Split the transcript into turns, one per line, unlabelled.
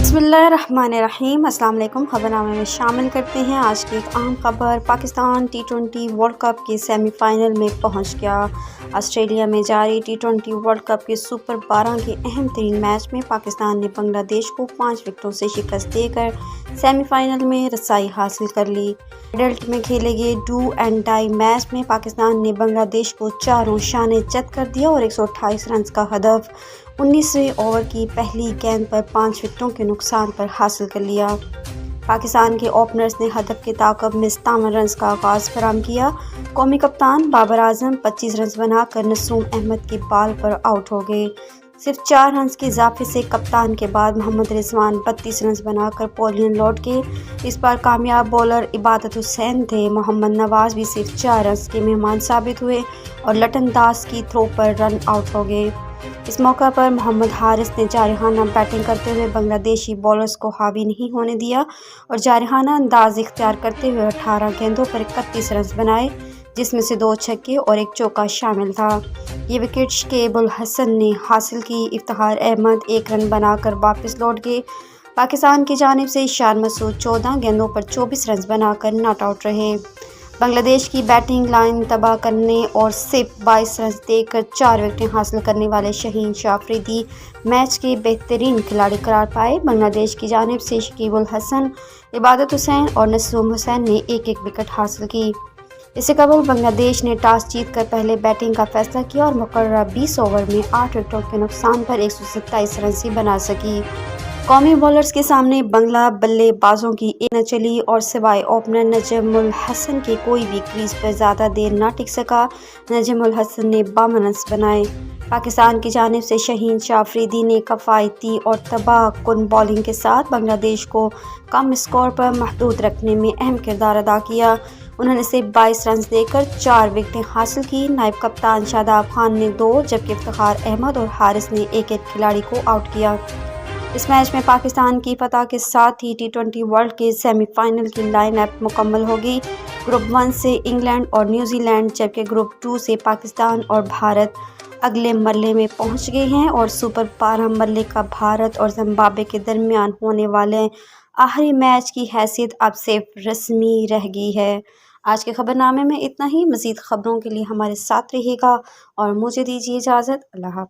बिस्मिल्लाहिर्रहमानिर्रहीम। अस्सलाम वालेकुम। खबरनामे में शामिल करते हैं आज की एक अहम खबर। पाकिस्तान T20 वर्ल्ड कप के सेमीफाइनल में पहुंच गया। ऑस्ट्रेलिया में जारी T20 वर्ल्ड कप के सुपर 12 के अहम तरीन मैच में पाकिस्तान ने बांग्लादेश को 5 विकेटों से शिकस्त देकर सेमीफाइनल में रसाई हासिल कर ली। एडल्ट में खेले गए डू एंड डाई मैच में पाकिस्तान ने बांग्लादेश को चारों शाने चत कर दिया और 128 रन का हदफ 19वें ओवर की पहली गेंद पर 5 विकेटों के नुकसान पर हासिल कर लिया। पाकिस्तान के ओपनर्स ने हदफ के ताक़ब में 57 रन का आगाज़ फराहम किया। कौमी कप्तान बाबर आजम 25 रन बनाकर नसूम अहमद की बॉल पर आउट हो गए। सिर्फ 4 रन के इजाफे से कप्तान के बाद मोहम्मद रिजवान 32 रन बनाकर पवेलियन लौट गए। इस बार कामयाब बॉलर इबादत हुसैन थे। मोहम्मद नवाज भी सिर्फ 4 रन के मेहमान साबित हुए और लटन दास की थ्रो पर रन आउट हो गए। इस मौका पर मोहम्मद हारिस ने जारहाना बैटिंग करते हुए बांग्लादेशी बॉलर्स को हावी नहीं होने दिया और जारहाना अंदाज इख्तियार करते हुए 18 गेंदों पर 31 रन बनाए, जिसमें से 2 छक्के और 1 चौका शामिल था। ये विकेट शकीब उल हसन ने हासिल की। इफ्तिखार अहमद 1 रन बनाकर वापस लौट गए। पाकिस्तान की जानिब से ईशान मसूद 14 गेंदों पर 24 रन बनाकर नॉट आउट रहे। बांग्लादेश की बैटिंग लाइन तबाह करने और सिर्फ 22 रन देकर 4 विकेटें हासिल करने वाले शहीन शाह अफरीदी मैच के बेहतरीन खिलाड़ी करार पाए। बांग्लादेश की जानिब से शकीब उल हसन, इबादत हुसैन और नसूम हुसैन ने एक एक विकेट हासिल की। इससे कबल बांग्लादेश ने टॉस जीतकर पहले बैटिंग का फैसला किया और मुकर्रर 20 ओवर में 8 विकेटों के नुकसान पर 127 रन ही बना सकी। कौमी बॉलर्स के सामने बंगला बल्लेबाजों की एक न चली और सिवाय ओपनर नजम उल हसन के कोई भी क्रीज पर ज़्यादा देर न टिक सका। नजम उल हसन ने 52 रन बनाए। पाकिस्तान की जानिब से शहीन शाह अफरीदी ने कफ़ायती और तबाह कुन बॉलिंग के साथ बांग्लादेश को कम स्कोर पर महदूद रखने में अहम किरदार अदा किया। उन्होंने सिर्फ 22 रन देकर 4 विकेटें हासिल की। नायब कप्तान शादाब खान ने 2 जबकि इफ्तिखार अहमद और हारिस ने एक खिलाड़ी को आउट किया। इस मैच में पाकिस्तान की फतह के साथ ही T20 वर्ल्ड के सेमीफाइनल की लाइन अप मुकम्मल हो गई। ग्रुप 1 से इंग्लैंड और न्यूजीलैंड जबकि ग्रुप 2 से पाकिस्तान और भारत अगले मरले में पहुंच गए हैं और सुपर 12 मरले का भारत और जिम्बाब्वे के दरमियान होने वाले आखिरी मैच की हैसियत अब सिर्फ रस्मी रह गई है। आज के खबरनामे में इतना ही। मज़ीद खबरों के लिए हमारे साथ रहिएगा और मुझे दीजिए इजाज़त। अल्लाह हाफ़िज़।